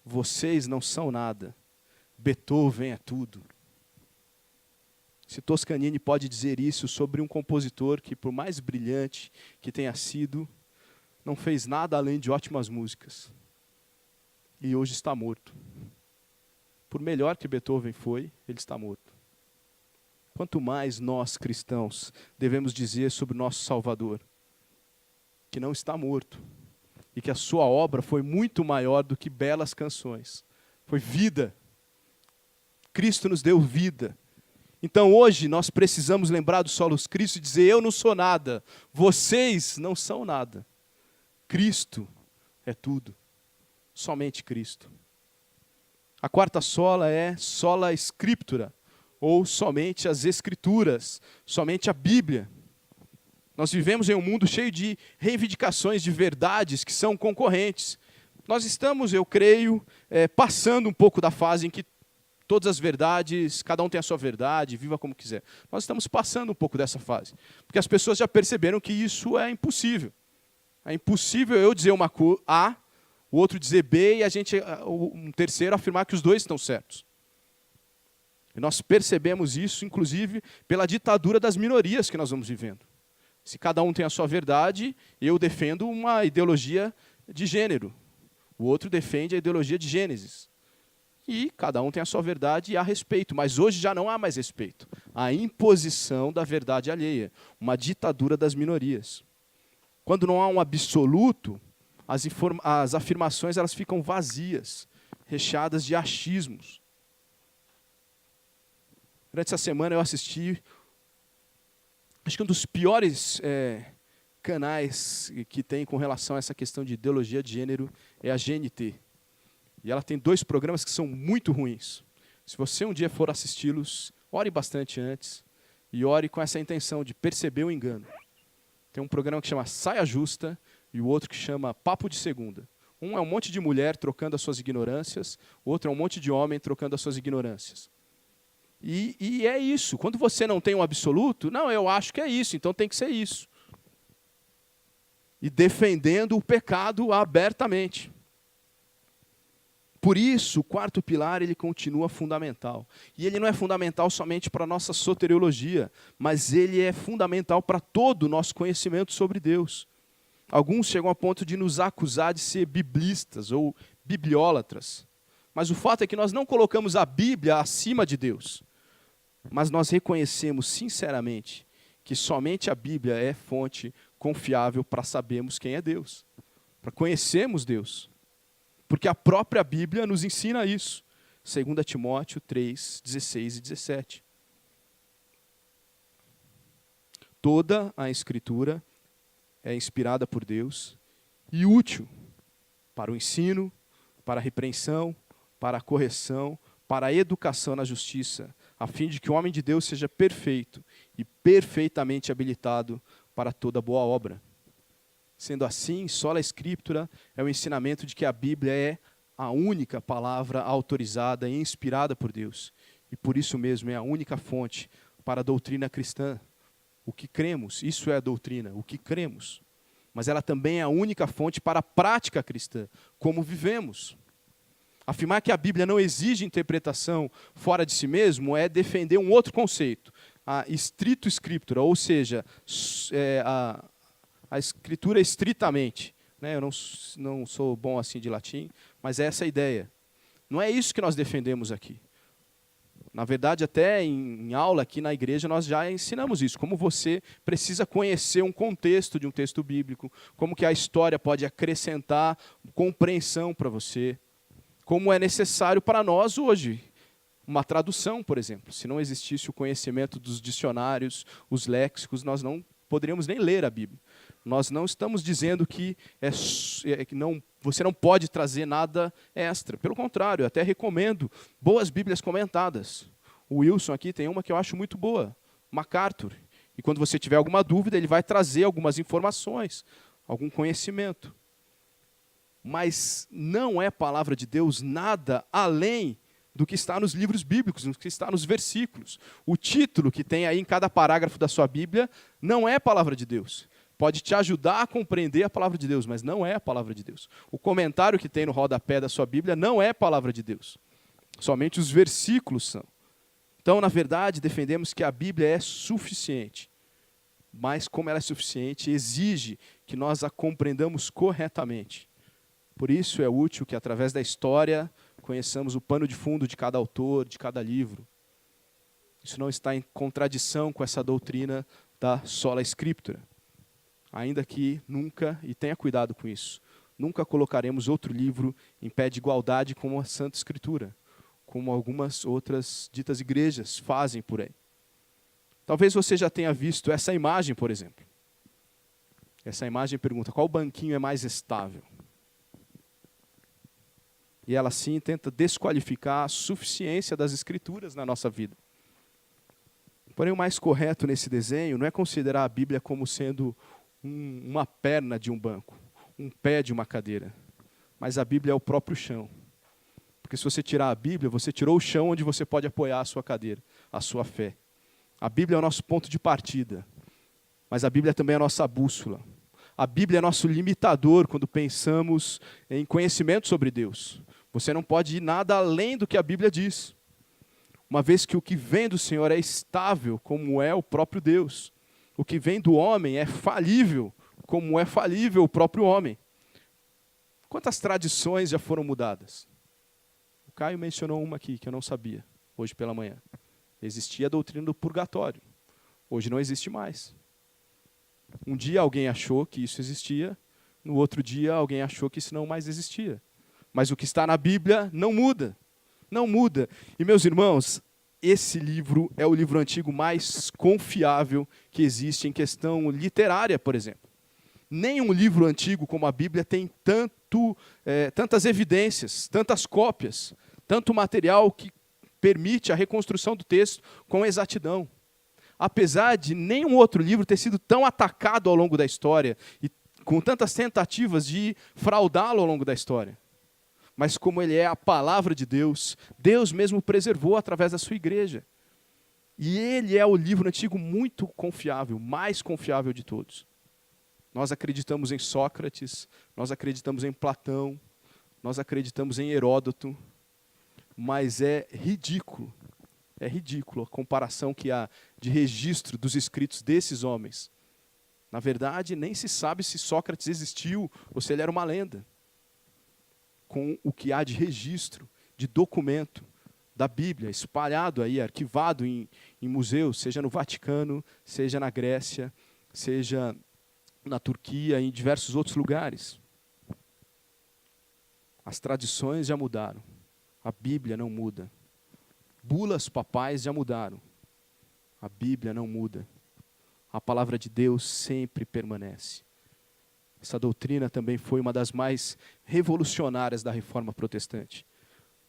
vocês não são nada, Beethoven é tudo. Se Toscanini pode dizer isso sobre um compositor que, por mais brilhante que tenha sido, não fez nada além de ótimas músicas, e hoje está morto. Por melhor que Beethoven foi, ele está morto. Quanto mais nós, cristãos, devemos dizer sobre o nosso Salvador, que não está morto, e que a sua obra foi muito maior do que belas canções. Foi vida. Cristo nos deu vida. Então hoje nós precisamos lembrar do Solus Christi e dizer: eu não sou nada, vocês não são nada. Cristo é tudo. Somente Cristo. A quarta sola é sola scriptura, ou somente as Escrituras, somente a Bíblia. Nós vivemos em um mundo cheio de reivindicações de verdades que são concorrentes. Nós estamos, eu creio, passando um pouco da fase em que todas as verdades, cada um tem a sua verdade, viva como quiser. Nós estamos passando um pouco dessa fase, porque as pessoas já perceberam que isso é impossível. É impossível eu dizer uma coisa A, o outro dizer B e um terceiro afirmar que os dois estão certos. E nós percebemos isso, inclusive, pela ditadura das minorias que nós vamos vivendo. Se cada um tem a sua verdade, eu defendo uma ideologia de gênero. O outro defende a ideologia de Gênesis. E cada um tem a sua verdade e há respeito. Mas hoje já não há mais respeito. Há imposição da verdade alheia. Uma ditadura das minorias. Quando não há um absoluto, as afirmações elas ficam vazias, recheadas de achismos. Durante essa semana eu assisti, acho que um dos piores canais que tem com relação a essa questão de ideologia de gênero é a GNT. E ela tem 2 programas que são muito ruins. Se você um dia for assisti-los, ore bastante antes e ore com essa intenção de perceber o engano. Tem um programa que chama Saia Justa e o outro que chama Papo de Segunda. Um é um monte de mulher trocando as suas ignorâncias, o outro é um monte de homem trocando as suas ignorâncias. E é isso. Quando você não tem um absoluto, não, eu acho que é isso, então tem que ser isso. E defendendo o pecado abertamente. Por isso, o quarto pilar ele continua fundamental. E ele não é fundamental somente para a nossa soteriologia, mas ele é fundamental para todo o nosso conhecimento sobre Deus. Alguns chegam a ponto de nos acusar de ser biblistas ou bibliólatras. Mas o fato é que nós não colocamos a Bíblia acima de Deus. Mas nós reconhecemos sinceramente que somente a Bíblia é fonte confiável para sabermos quem é Deus, para conhecermos Deus. Porque a própria Bíblia nos ensina isso. 2 Timóteo 3, 16 e 17. Toda a Escritura é inspirada por Deus e útil para o ensino, para a repreensão, para a correção, para a educação na justiça, a fim de que o homem de Deus seja perfeito e perfeitamente habilitado para toda boa obra. Sendo assim, sola Scriptura é o ensinamento de que a Bíblia é a única palavra autorizada e inspirada por Deus. E por isso mesmo é a única fonte para a doutrina cristã. O que cremos, isso é a doutrina, o que cremos. Mas ela também é a única fonte para a prática cristã, como vivemos. Afirmar que a Bíblia não exige interpretação fora de si mesmo é defender um outro conceito, a stricto scriptura, ou seja, a escritura estritamente. Eu não sou bom assim de latim, mas é essa a ideia. Não é isso que nós defendemos aqui. Na verdade, até em aula aqui na igreja, nós já ensinamos isso. Como você precisa conhecer um contexto de um texto bíblico, como que a história pode acrescentar compreensão para você, como é necessário para nós hoje uma tradução, por exemplo. Se não existisse o conhecimento dos dicionários, os léxicos, nós não poderíamos nem ler a Bíblia. Nós não estamos dizendo que você não pode trazer nada extra. Pelo contrário, eu até recomendo boas Bíblias comentadas. O Wilson aqui tem uma que eu acho muito boa, MacArthur. E quando você tiver alguma dúvida, ele vai trazer algumas informações, algum conhecimento. Mas não é palavra de Deus nada além do que está nos livros bíblicos, do que está nos versículos. O título que tem aí em cada parágrafo da sua Bíblia não é palavra de Deus. Pode te ajudar a compreender a palavra de Deus, mas não é a palavra de Deus. O comentário que tem no rodapé da sua Bíblia não é palavra de Deus. Somente os versículos são. Então, na verdade, defendemos que a Bíblia é suficiente. Mas, como ela é suficiente, exige que nós a compreendamos corretamente. Por isso é útil que, através da história, conheçamos o pano de fundo de cada autor, de cada livro. Isso não está em contradição com essa doutrina da sola scriptura. Ainda que nunca, e tenha cuidado com isso, nunca colocaremos outro livro em pé de igualdade com a Santa Escritura, como algumas outras ditas igrejas fazem por aí. Talvez você já tenha visto essa imagem, por exemplo. Essa imagem pergunta, qual banquinho é mais estável? E ela, sim, tenta desqualificar a suficiência das Escrituras na nossa vida. Porém, o mais correto nesse desenho não é considerar a Bíblia como sendo uma perna de um banco, um pé de uma cadeira. Mas a Bíblia é o próprio chão. Porque se você tirar a Bíblia, você tirou o chão onde você pode apoiar a sua cadeira, a sua fé. A Bíblia é o nosso ponto de partida. Mas a Bíblia também é a nossa bússola. A Bíblia é nosso limitador quando pensamos em conhecimento sobre Deus. Você não pode ir nada além do que a Bíblia diz. Uma vez que o que vem do Senhor é estável, como é o próprio Deus. O que vem do homem é falível, como é falível o próprio homem. Quantas tradições já foram mudadas? O Caio mencionou uma aqui, que eu não sabia, hoje pela manhã. Existia a doutrina do purgatório. Hoje não existe mais. Um dia alguém achou que isso existia, no outro dia alguém achou que isso não mais existia. Mas o que está na Bíblia não muda. Não muda. E, meus irmãos, esse livro é o livro antigo mais confiável que existe em questão literária, por exemplo. Nenhum livro antigo como a Bíblia tem tantas evidências, tantas cópias, tanto material que permite a reconstrução do texto com exatidão. Apesar de nenhum outro livro ter sido tão atacado ao longo da história e com tantas tentativas de fraudá-lo ao longo da história. Mas como ele é a palavra de Deus, Deus mesmo preservou através da sua igreja. E ele é o livro antigo muito confiável, mais confiável de todos. Nós acreditamos em Sócrates, nós acreditamos em Platão, nós acreditamos em Heródoto, mas é ridículo a comparação que há de registro dos escritos desses homens. Na verdade, nem se sabe se Sócrates existiu ou se ele era uma lenda. Com o que há de registro, de documento da Bíblia, espalhado aí, arquivado em museus, seja no Vaticano, seja na Grécia, seja na Turquia, em diversos outros lugares. As tradições já mudaram. A Bíblia não muda. Bulas papais já mudaram. A Bíblia não muda. A palavra de Deus sempre permanece. Essa doutrina também foi uma das mais revolucionárias da Reforma Protestante.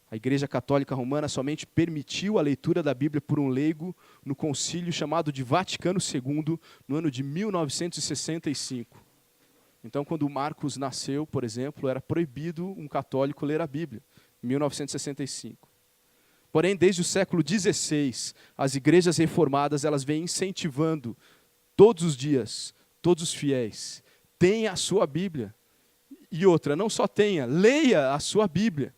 A Igreja Católica Romana somente permitiu a leitura da Bíblia por um leigo no concílio chamado de Vaticano II, no ano de 1965. Então, quando Marcos nasceu, por exemplo, era proibido um católico ler a Bíblia, em 1965. Porém, desde o século XVI, as igrejas reformadas elas vêm incentivando todos os dias, todos os fiéis, tenha a sua Bíblia. E outra, não só tenha, leia a sua Bíblia.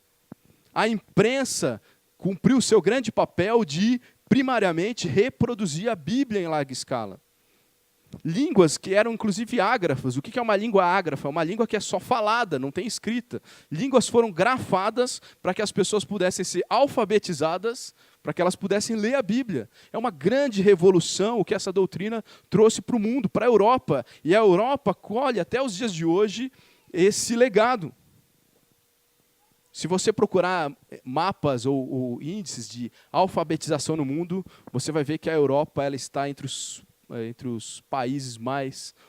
A imprensa cumpriu o seu grande papel de, primariamente, reproduzir a Bíblia em larga escala. Línguas que eram, inclusive, ágrafas. O que é uma língua ágrafa? É uma língua que é só falada, não tem escrita. Línguas foram grafadas para que as pessoas pudessem ser alfabetizadas, para que elas pudessem ler a Bíblia. É uma grande revolução o que essa doutrina trouxe para o mundo, para a Europa. E a Europa colhe, até os dias de hoje, esse legado. Se você procurar mapas ou índices de alfabetização no mundo, você vai ver que a Europa ela está entre os países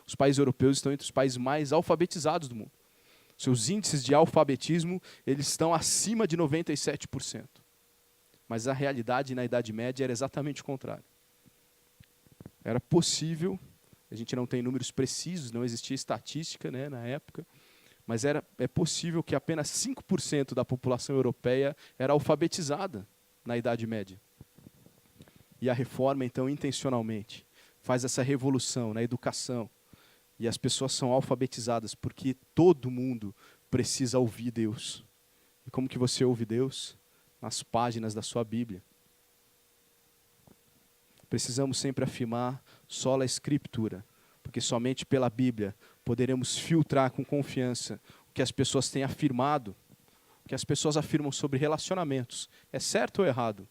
os países europeus estão entre os países mais alfabetizados do mundo. Seus índices de alfabetismo, eles estão acima de 97%. Mas a realidade na Idade Média era exatamente o contrário. Era possível, a gente não tem números precisos, não existia estatística, né, na época, mas é possível que apenas 5% da população europeia era alfabetizada na Idade Média. E a Reforma, então, intencionalmente, faz essa revolução na educação. E as pessoas são alfabetizadas, porque todo mundo precisa ouvir Deus. E como que você ouve Deus? Nas páginas da sua Bíblia. Precisamos sempre afirmar sola Escritura, porque somente pela Bíblia poderemos filtrar com confiança o que as pessoas têm afirmado, o que as pessoas afirmam sobre relacionamentos. É certo ou errado?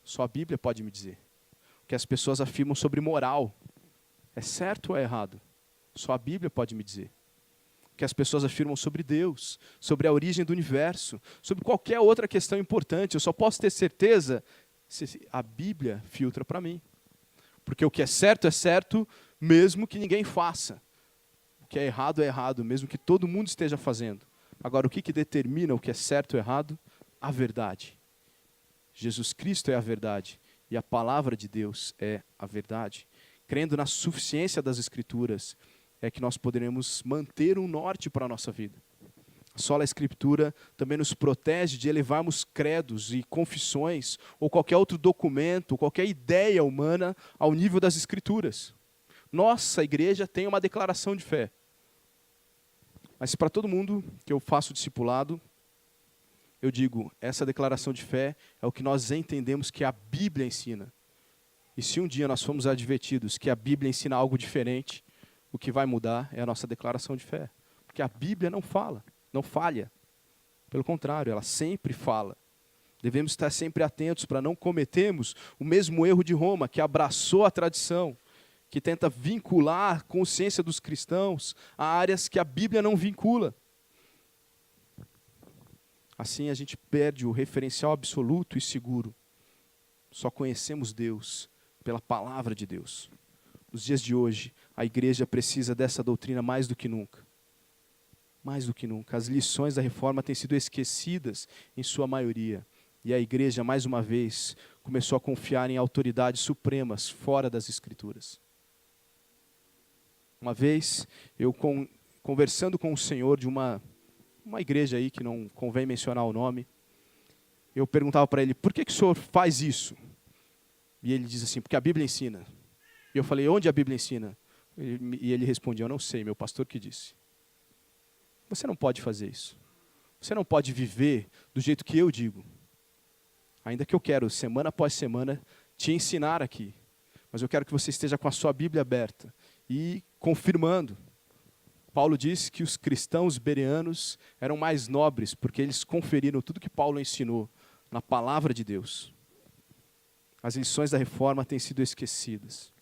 Só a Bíblia pode me dizer. O que as pessoas afirmam sobre moral. É certo ou é errado? Só a Bíblia pode me dizer. O que as pessoas afirmam sobre Deus, sobre a origem do universo, sobre qualquer outra questão importante. Eu só posso ter certeza se a Bíblia filtra para mim. Porque o que é certo, mesmo que ninguém faça. O que é errado, mesmo que todo mundo esteja fazendo. Agora, o que determina o que é certo ou errado? A verdade. Jesus Cristo é a verdade. E a palavra de Deus é a verdade. Crendo na suficiência das Escrituras, é que nós poderemos manter um norte para a nossa vida. Só a Escritura também nos protege de elevarmos credos e confissões, ou qualquer outro documento, qualquer ideia humana, ao nível das Escrituras. Nossa igreja tem uma declaração de fé. Mas para todo mundo que eu faço discipulado, eu digo, essa declaração de fé é o que nós entendemos que a Bíblia ensina. E se um dia nós formos advertidos que a Bíblia ensina algo diferente, o que vai mudar é a nossa declaração de fé. Porque a Bíblia não falha. Pelo contrário, ela sempre fala. Devemos estar sempre atentos para não cometermos o mesmo erro de Roma, que abraçou a tradição, que tenta vincular a consciência dos cristãos a áreas que a Bíblia não vincula. Assim a gente perde o referencial absoluto e seguro. Só conhecemos Deus pela palavra de Deus. Nos dias de hoje, a igreja precisa dessa doutrina mais do que nunca. Mais do que nunca. As lições da reforma têm sido esquecidas em sua maioria. E a igreja, mais uma vez, começou a confiar em autoridades supremas fora das Escrituras. Uma vez, eu conversando com o senhor de uma igreja aí, que não convém mencionar o nome, eu perguntava para ele, por que o senhor faz isso? E ele diz assim, porque a Bíblia ensina. E eu falei, onde a Bíblia ensina? E ele respondia, eu não sei, meu pastor que disse. Você não pode fazer isso. Você não pode viver do jeito que eu digo. Ainda que eu quero, semana após semana, te ensinar aqui. Mas eu quero que você esteja com a sua Bíblia aberta e confirmando. Paulo disse que os cristãos bereanos eram mais nobres, porque eles conferiram tudo que Paulo ensinou na palavra de Deus. As lições da reforma têm sido esquecidas.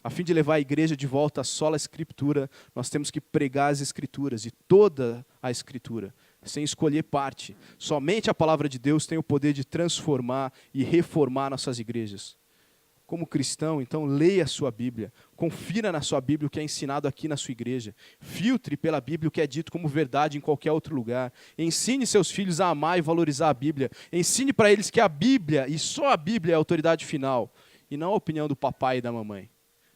A fim de levar a igreja de volta à sola Escritura, nós temos que pregar as Escrituras e toda a Escritura, sem escolher parte. Somente a palavra de Deus tem o poder de transformar e reformar nossas igrejas. Como cristão, então, leia a sua Bíblia, confira na sua Bíblia o que é ensinado aqui na sua igreja, filtre pela Bíblia o que é dito como verdade em qualquer outro lugar, ensine seus filhos a amar e valorizar a Bíblia, ensine para eles que a Bíblia, e só a Bíblia é a autoridade final, e não a opinião do papai e da mamãe.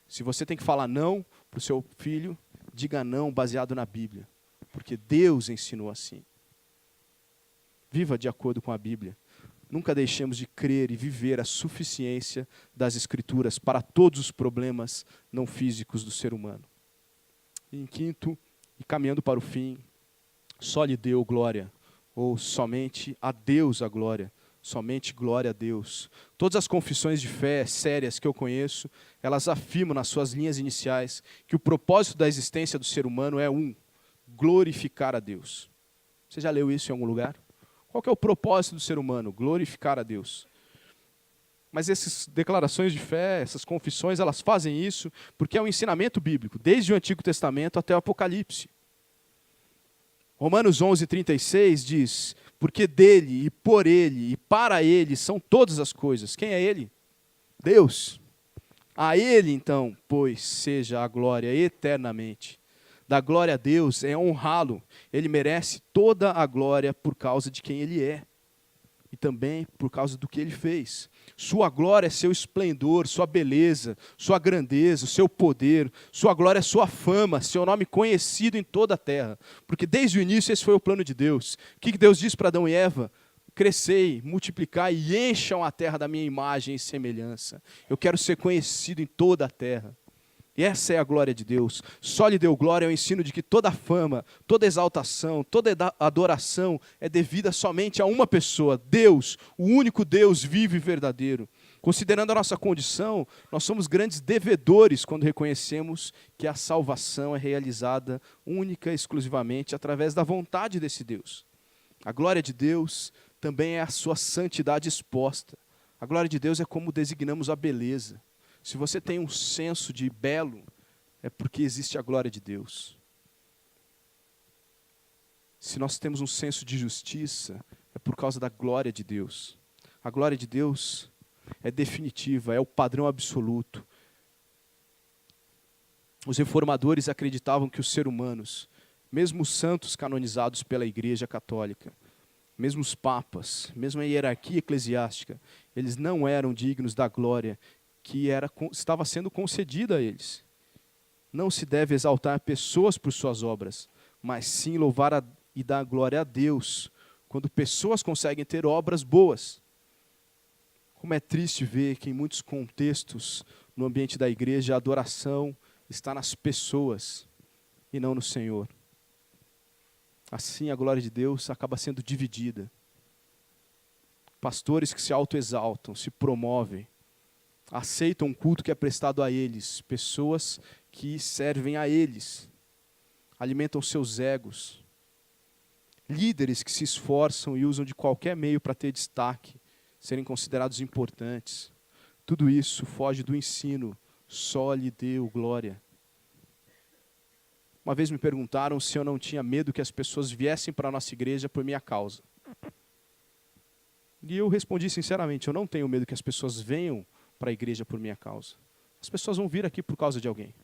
Se você tem que falar não para o seu filho, diga não baseado na Bíblia, porque Deus ensinou assim. Viva de acordo com a Bíblia. Nunca deixemos de crer e viver a suficiência das Escrituras para todos os problemas não físicos do ser humano. E em quinto, e caminhando para o fim, só lhe deu glória, ou somente a Deus a glória, somente glória a Deus. Todas as confissões de fé sérias que eu conheço, elas afirmam nas suas linhas iniciais que o propósito da existência do ser humano é glorificar a Deus. Você já leu isso em algum lugar? Qual que é o propósito do ser humano? Glorificar a Deus. Mas essas declarações de fé, essas confissões, elas fazem isso porque é um ensinamento bíblico, desde o Antigo Testamento até o Apocalipse. Romanos 11:36 diz, porque dele, e por ele, e para ele são todas as coisas. Quem é ele? Deus. A ele, então, pois, seja a glória eternamente. Dar glória a Deus é honrá-lo. Ele merece toda a glória por causa de quem ele é. E também por causa do que ele fez. Sua glória é seu esplendor, sua beleza, sua grandeza, seu poder. Sua glória é sua fama, seu nome conhecido em toda a terra. Porque desde o início esse foi o plano de Deus. O que Deus disse para Adão e Eva? Crescei, multiplicai e encham a terra da minha imagem e semelhança. Eu quero ser conhecido em toda a terra. E essa é a glória de Deus. Só lhe deu glória ao ensino de que toda fama, toda exaltação, toda adoração é devida somente a uma pessoa, Deus, o único Deus vivo e verdadeiro. Considerando a nossa condição, nós somos grandes devedores quando reconhecemos que a salvação é realizada única e exclusivamente através da vontade desse Deus. A glória de Deus também é a sua santidade exposta. A glória de Deus é como designamos a beleza. Se você tem um senso de belo, é porque existe a glória de Deus. Se nós temos um senso de justiça, é por causa da glória de Deus. A glória de Deus é definitiva, é o padrão absoluto. Os reformadores acreditavam que os seres humanos, mesmo os santos canonizados pela Igreja Católica, mesmo os papas, mesmo a hierarquia eclesiástica, eles não eram dignos da glória que estava sendo concedida a eles. Não se deve exaltar pessoas por suas obras, mas sim louvar e dar glória a Deus, quando pessoas conseguem ter obras boas. Como é triste ver que em muitos contextos, no ambiente da igreja, a adoração está nas pessoas e não no Senhor. Assim, a glória de Deus acaba sendo dividida. Pastores que se autoexaltam, se promovem, aceitam um culto que é prestado a eles, pessoas que servem a eles, alimentam seus egos, líderes que se esforçam e usam de qualquer meio para ter destaque, serem considerados importantes. Tudo isso foge do ensino, só lhe deu glória. Uma vez me perguntaram se eu não tinha medo que as pessoas viessem para a nossa igreja por minha causa. E eu respondi sinceramente, eu não tenho medo que as pessoas venham para a igreja por minha causa. As pessoas vão vir aqui por causa de alguém.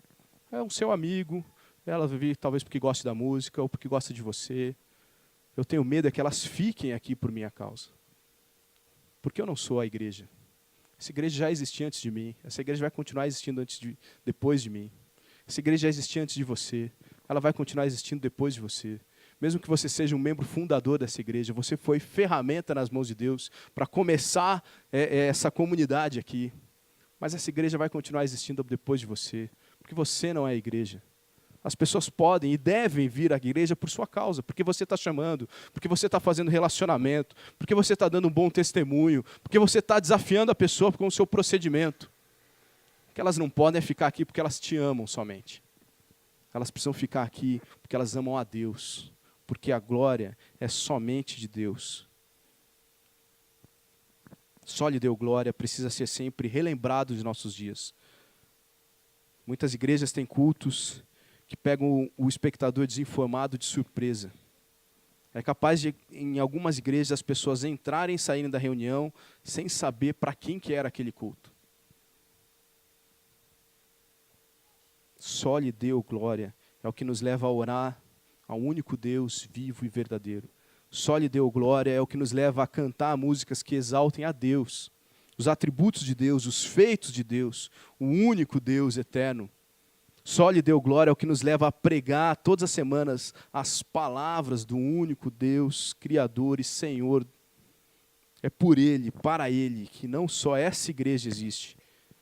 É um seu amigo, ela vai vir talvez porque gosta da música ou porque gosta de você. Eu tenho medo é que elas fiquem aqui por minha causa. Porque eu não sou a igreja. Essa igreja já existia antes de mim. Essa igreja vai continuar existindo depois de mim. Essa igreja já existia antes de você. Ela vai continuar existindo depois de você. Mesmo que você seja um membro fundador dessa igreja, você foi ferramenta nas mãos de Deus para começar essa comunidade aqui. Mas essa igreja vai continuar existindo depois de você, porque você não é a igreja. As pessoas podem e devem vir à igreja por sua causa, porque você está chamando, porque você está fazendo relacionamento, porque você está dando um bom testemunho, porque você está desafiando a pessoa com o seu procedimento. O que elas não podem é ficar aqui porque elas te amam somente. Elas precisam ficar aqui porque elas amam a Deus, porque a glória é somente de Deus. Só lhe deu glória, precisa ser sempre relembrado de nossos dias. Muitas igrejas têm cultos que pegam o espectador desinformado de surpresa. É capaz de, em algumas igrejas, as pessoas entrarem e saírem da reunião sem saber para quem que era aquele culto. Só lhe deu glória, é o que nos leva a orar ao único Deus vivo e verdadeiro. Só lhe deu glória, é o que nos leva a cantar músicas que exaltem a Deus, os atributos de Deus, os feitos de Deus, o único Deus eterno. Só lhe deu glória, é o que nos leva a pregar todas as semanas as palavras do único Deus, Criador e Senhor. É por Ele, para Ele, que não só essa igreja existe,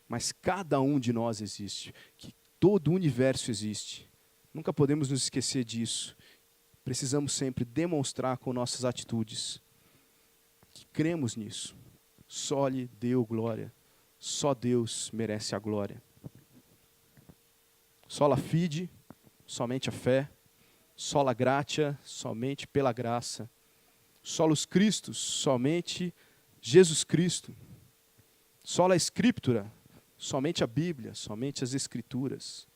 mas cada um de nós existe, que todo o universo existe. Nunca podemos nos esquecer disso. Precisamos sempre demonstrar com nossas atitudes que cremos nisso. Só lhe deu glória. Só Deus merece a glória. Sola fide, somente a fé. Sola gratia, somente pela graça. Solus Christus, somente Jesus Cristo. Sola Scriptura, somente a Bíblia, somente as Escrituras.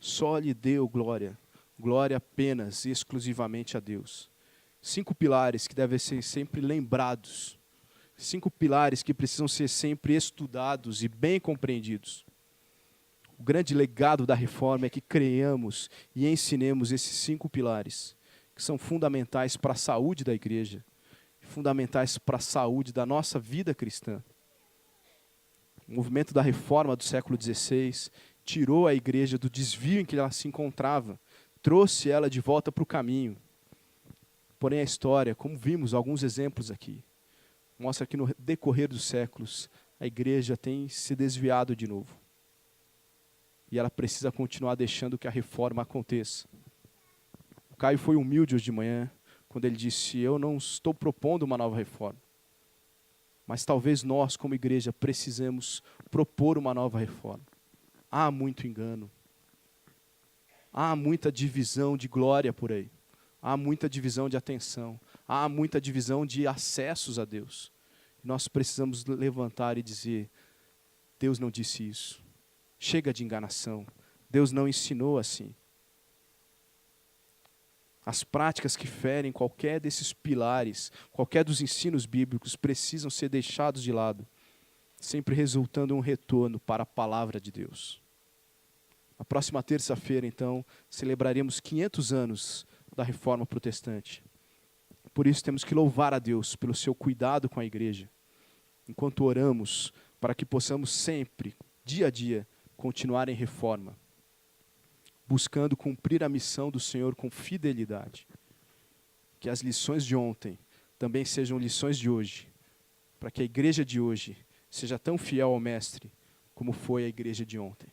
Só lhe deu glória. Glória apenas e exclusivamente a Deus. 5 pilares que devem ser sempre lembrados. 5 pilares que precisam ser sempre estudados e bem compreendidos. O grande legado da reforma é que creiamos e ensinemos esses 5 pilares, que são fundamentais para a saúde da igreja, fundamentais para a saúde da nossa vida cristã. O movimento da reforma do século XVI tirou a igreja do desvio em que ela se encontrava, trouxe ela de volta para o caminho. Porém, a história, como vimos alguns exemplos aqui, mostra que no decorrer dos séculos, a igreja tem se desviado de novo. E ela precisa continuar deixando que a reforma aconteça. O Caio foi humilde hoje de manhã, quando ele disse, eu não estou propondo uma nova reforma. Mas talvez nós, como igreja, precisemos propor uma nova reforma. Há muito engano. Há muita divisão de glória por aí. Há muita divisão de atenção. Há muita divisão de acessos a Deus. Nós precisamos levantar e dizer, Deus não disse isso. Chega de enganação. Deus não ensinou assim. As práticas que ferem qualquer desses pilares, qualquer dos ensinos bíblicos, precisam ser deixados de lado, sempre resultando em um retorno para a palavra de Deus. Na próxima terça-feira, então, celebraremos 500 anos da Reforma Protestante. Por isso temos que louvar a Deus pelo seu cuidado com a igreja, enquanto oramos para que possamos sempre, dia a dia, continuar em reforma, buscando cumprir a missão do Senhor com fidelidade. Que as lições de ontem também sejam lições de hoje, para que a igreja de hoje seja tão fiel ao Mestre como foi a igreja de ontem.